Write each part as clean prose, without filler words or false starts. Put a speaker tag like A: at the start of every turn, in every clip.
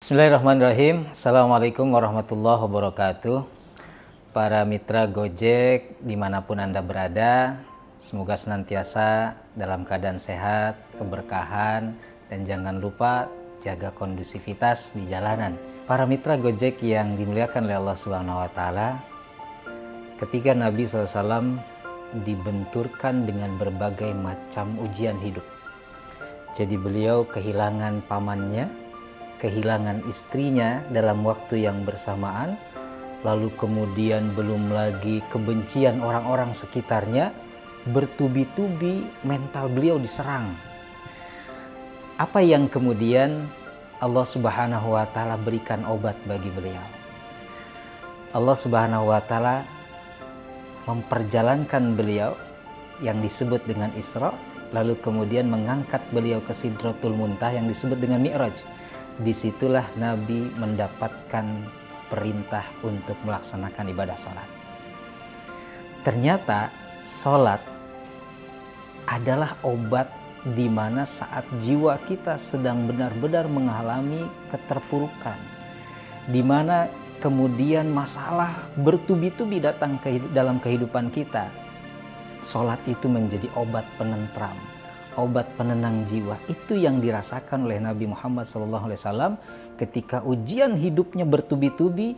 A: Bismillahirrahmanirrahim. Assalamualaikum warahmatullahi wabarakatuh. Para mitra Gojek dimanapun Anda berada, semoga senantiasa dalam keadaan sehat, keberkahan, dan jangan lupa jaga kondusivitas di jalanan. Para mitra Gojek yang dimuliakan oleh Allah Subhanahu wa Ta'ala, ketika Nabi SAW dibenturkan dengan berbagai macam ujian hidup. Jadi beliau kehilangan pamannya, kehilangan istrinya dalam waktu yang bersamaan, lalu kemudian belum lagi kebencian orang-orang sekitarnya, bertubi-tubi mental beliau diserang. Apa yang kemudian Allah Subhanahu wa Ta'ala berikan obat bagi beliau? Allah Subhanahu wa Ta'ala memperjalankan beliau yang disebut dengan Isra, lalu kemudian mengangkat beliau ke Sidratul Muntah yang disebut dengan Mi'raj. Disitulah Nabi mendapatkan perintah untuk melaksanakan ibadah sholat. Ternyata sholat adalah obat di mana saat jiwa kita sedang benar-benar mengalami keterpurukan, di mana kemudian masalah bertubi-tubi datang dalam kehidupan kita. Sholat itu menjadi obat penentram, obat penenang jiwa. Itu yang dirasakan oleh Nabi Muhammad SAW ketika ujian hidupnya bertubi-tubi.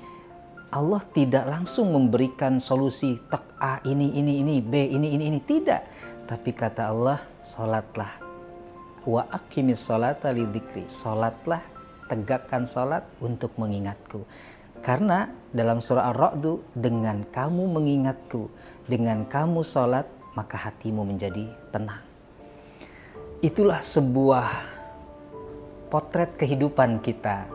A: Allah tidak langsung memberikan solusi tak A ini, B ini, tidak. Tapi kata Allah, sholatlah. Wa aqimis sholata lidzikri. Sholatlah, tegakkan sholat untuk mengingatku. Karena dalam surah Ar-Ra'd, dengan kamu mengingatku, dengan kamu sholat, maka hatimu menjadi tenang. Itulah sebuah potret kehidupan kita.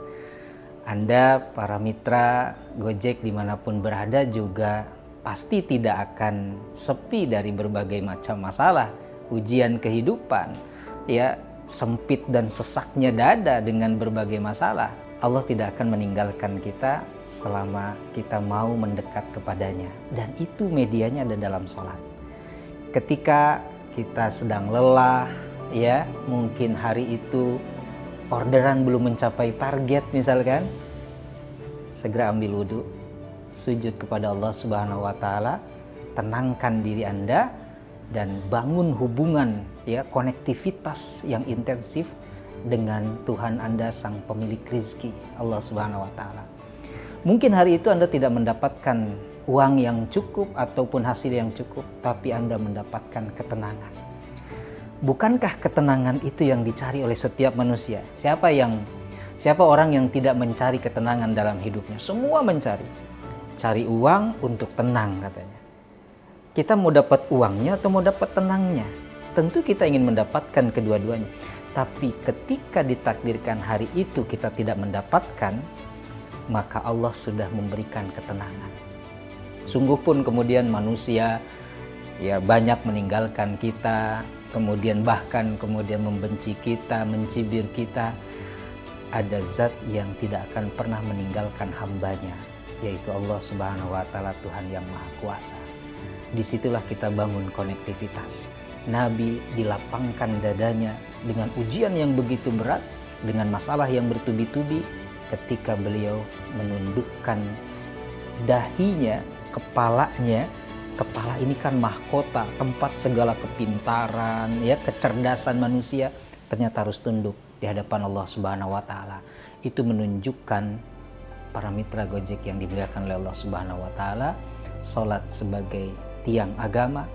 A: Anda, para mitra Gojek dimanapun berada juga pasti tidak akan sepi dari berbagai macam masalah, ujian kehidupan, ya, sempit dan sesaknya dada dengan berbagai masalah. Allah tidak akan meninggalkan kita selama kita mau mendekat kepadanya. Dan itu medianya ada dalam sholat. Ketika kita sedang lelah, ya, mungkin hari itu orderan belum mencapai target misalkan, segera ambil wudhu, sujud kepada Allah Subhanahu wa Ta'ala, tenangkan diri Anda dan bangun hubungan, ya, konektivitas yang intensif dengan Tuhan Anda, sang pemilik rizki, Allah Subhanahu wa Ta'ala. Mungkin hari itu Anda tidak mendapatkan uang yang cukup ataupun hasil yang cukup, tapi Anda mendapatkan ketenangan. Bukankah ketenangan itu yang dicari oleh setiap manusia? Siapa orang yang tidak mencari ketenangan dalam hidupnya? Semua mencari. Cari uang untuk tenang katanya. Kita mau dapat uangnya atau mau dapat tenangnya? Tentu kita ingin mendapatkan kedua-duanya. Tapi ketika ditakdirkan hari itu kita tidak mendapatkan, maka Allah sudah memberikan ketenangan. Sungguh pun kemudian manusia, ya, banyak meninggalkan kita, kemudian bahkan kemudian membenci kita, mencibir kita. Ada zat yang tidak akan pernah meninggalkan hambanya, yaitu Allah Subhanahu wa Ta'ala, Tuhan yang Maha Kuasa. Disitulah kita bangun konektivitas. Nabi dilapangkan dadanya dengan ujian yang begitu berat, dengan masalah yang bertubi-tubi, ketika beliau menundukkan dahinya, kepalanya. Kepala ini kan mahkota, tempat segala kepintaran, ya, kecerdasan manusia, ternyata harus tunduk di hadapan Allah Subhanahu wa Ta'ala. Itu menunjukkan, para mitra Gojek yang dimuliakan oleh Allah Subhanahu wa Ta'ala, sholat sebagai tiang agama.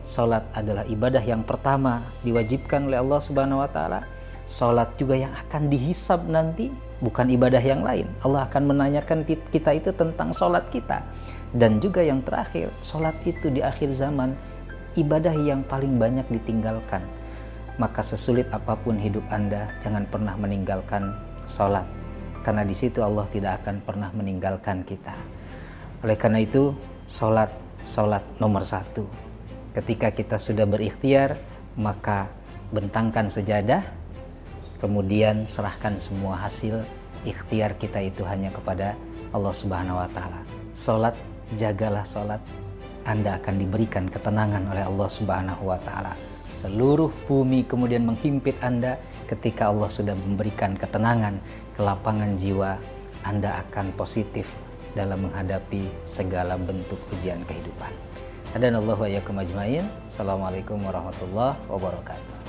A: Sholat adalah ibadah yang pertama diwajibkan oleh Allah Subhanahu wa Ta'ala. Sholat juga yang akan dihisab nanti, bukan ibadah yang lain. Allah akan menanyakan kita itu tentang sholat kita. Dan juga yang terakhir, sholat itu di akhir zaman ibadah yang paling banyak ditinggalkan. Maka sesulit apapun hidup Anda, jangan pernah meninggalkan sholat. Karena di situ Allah tidak akan pernah meninggalkan kita. Oleh karena itu, sholat nomor satu. Ketika kita sudah berikhtiar, maka bentangkan sejadah, kemudian serahkan semua hasil ikhtiar kita itu hanya kepada Allah Subhanahu wa Ta'ala. Sholat, jagalah sholat, Anda akan diberikan ketenangan oleh Allah Subhanahu wa Ta'ala. seluruh bumi kemudian menghimpit Anda, ketika Allah sudah memberikan ketenangan, kelapangan jiwa, Anda akan positif dalam menghadapi segala bentuk ujian kehidupan. Hadanallahu wa iyyakum ajmain. Assalamualaikum warahmatullahi wabarakatuh.